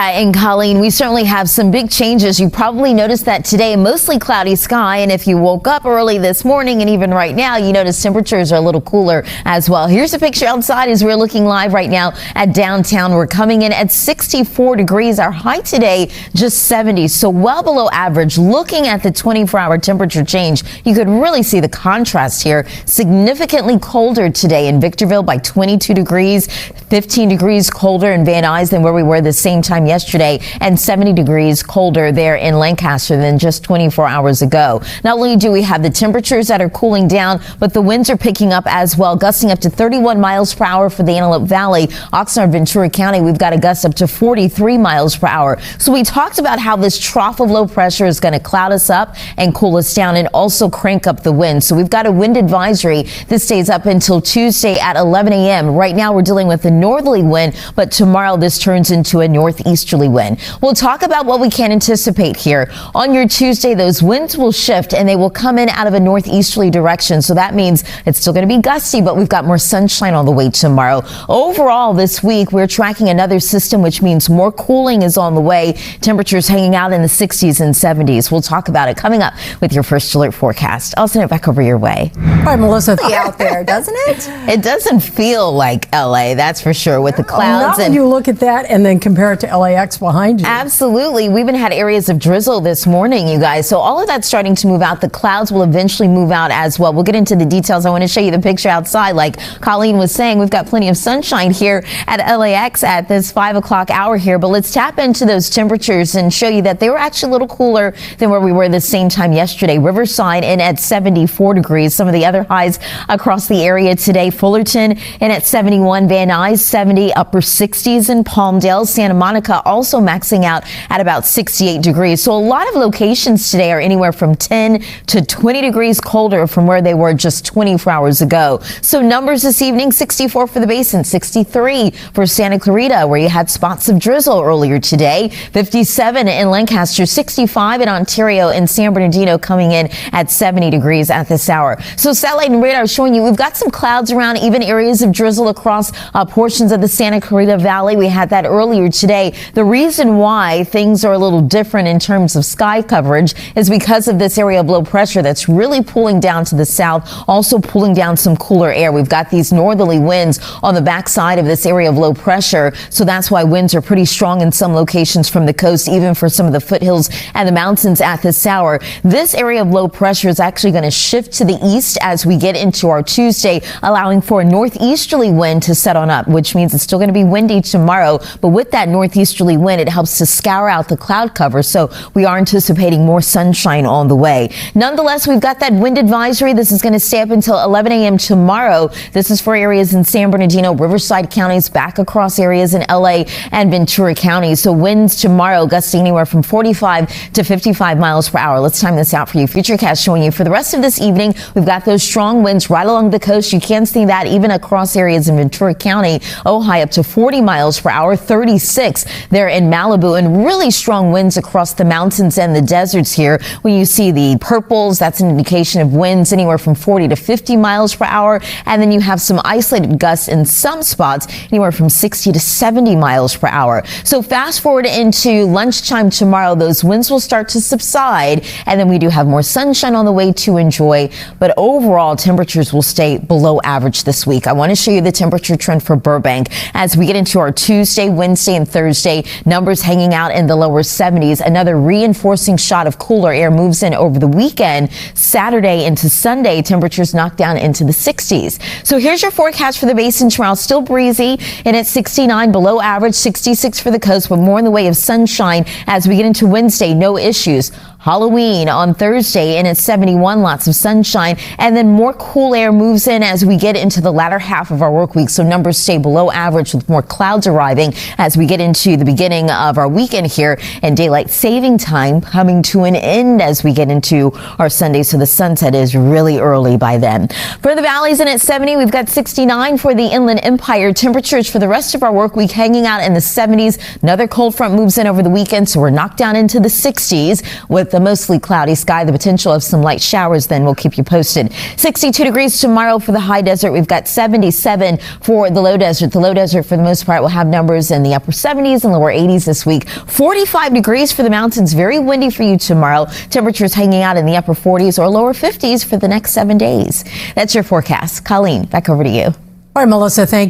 And Colleen, we certainly have some big changes. You probably noticed that today, mostly cloudy sky. And if you woke up early this morning and even right now, you notice temperatures are a little cooler as well. Here's a picture outside as we're looking live right now at downtown. We're coming in at 64 degrees. Our high today, just 70. So well below average. Looking at the 24-hour temperature change, you could really see the contrast here. Significantly colder today in Victorville by 22 degrees, 15 degrees colder in Van Nuys than where we were the same time yesterday, and 70 degrees colder there in Lancaster than just 24 hours ago. Not only do we have the temperatures that are cooling down, but the winds are picking up as well, gusting up to 31 miles per hour for the Antelope Valley. Oxnard, Ventura County, we've got a gust up to 43 miles per hour. So we talked about how this trough of low pressure is going to cloud us up and cool us down and also crank up the wind. So we've got a wind advisory. This stays up until Tuesday at 11 a.m. Right now we're dealing with a northerly wind, but tomorrow this turns into a northeasterly wind. We'll talk about what we can anticipate here. On your Tuesday, those winds will shift and they will come in out of a northeasterly direction. So that means it's still going to be gusty, but we've got more sunshine on the way tomorrow. Overall, this week, we're tracking another system, which means more cooling is on the way. Temperatures hanging out in the 60s and 70s. We'll talk about it coming up with your first alert forecast. I'll send it back over your way. All right, Melissa, out there, doesn't it? It doesn't feel like LA, that's for sure, with the clouds. Not when you look at that and then compare it to LAX behind you. Absolutely. We even had areas of drizzle this morning, you guys. So all of that's starting to move out. The clouds will eventually move out as well. We'll get into the details. I want to show you the picture outside. Like Colleen was saying, we've got plenty of sunshine here at LAX at this 5 o'clock hour here. But let's tap into those temperatures and show you that they were actually a little cooler than where we were the same time yesterday. Riverside in at 74 degrees. Some of the other highs across the area today. Fullerton in at 71. Van Nuys 70. Upper 60s in Palmdale. Santa Monica also maxing out at about 68 degrees. So a lot of locations today are anywhere from 10 to 20 degrees colder from where they were just 24 hours ago. So numbers this evening, 64 for the Basin, 63 for Santa Clarita, where you had spots of drizzle earlier today, 57 in Lancaster, 65 in Ontario, and San Bernardino coming in at 70 degrees at this hour. So satellite and radar showing you we've got some clouds around, even areas of drizzle across portions of the Santa Clarita Valley. We had that earlier today. The reason why things are a little different in terms of sky coverage is because of this area of low pressure that's really pulling down to the south, also pulling down some cooler air. We've got these northerly winds on the backside of this area of low pressure. So that's why winds are pretty strong in some locations from the coast, even for some of the foothills and the mountains at this hour. This area of low pressure is actually going to shift to the east as we get into our Tuesday, allowing for a northeasterly wind to set on up, which means it's still going to be windy tomorrow. But with that northeasterly wind, it helps to scour out the cloud cover. So we are anticipating more sunshine on the way. Nonetheless, we've got that wind advisory. This is going to stay up until 11 a.m. tomorrow. This is for areas in San Bernardino, Riverside counties, back across areas in LA and Ventura County. So winds tomorrow gusting anywhere from 45 to 55 miles per hour. Let's time this out for you. Futurecast showing you for the rest of this evening. We've got those strong winds right along the coast. You can see that even across areas in Ventura County. Ojai up to 40 miles per hour, 36 there in Malibu, and really strong winds across the mountains and the deserts here. When you see the purples, that's an indication of winds anywhere from 40 to 50 miles per hour. And then you have some isolated gusts in some spots, anywhere from 60 to 70 miles per hour. So fast forward into lunchtime tomorrow, those winds will start to subside. And then we do have more sunshine on the way to enjoy. But overall, temperatures will stay below average this week. I want to show you the temperature trend for Burbank as we get into our Tuesday, Wednesday, and Thursday. Numbers hanging out in the lower 70s. Another reinforcing shot of cooler air moves in over the weekend. Saturday into Sunday, temperatures knock down into the 60s. So here's your forecast for the Basin tomorrow. Still breezy and at 69, below average, 66 for the coast, but more in the way of sunshine as we get into Wednesday. No issues. Halloween on Thursday and it's 71, lots of sunshine, and then more cool air moves in as we get into the latter half of our work week. So numbers stay below average with more clouds arriving as we get into the beginning of our weekend here, and daylight saving time coming to an end as we get into our Sunday. So the sunset is really early by then. For the valleys and at 70, we've got 69 for the Inland Empire. Temperatures for the rest of our work week hanging out in the 70s. Another cold front moves in over the weekend, so we're knocked down into the 60s with the a mostly cloudy sky. The potential of some light showers then will keep you posted. 62 degrees tomorrow for the high desert. We've got 77 for the low desert. The low desert for the most part will have numbers in the upper 70s and lower 80s this week. 45 degrees for the mountains. Very windy for you tomorrow. Temperatures hanging out in the upper 40s or lower 50s for the next 7 days. That's your forecast. Colleen, back over to you. All right, Melissa, thank you.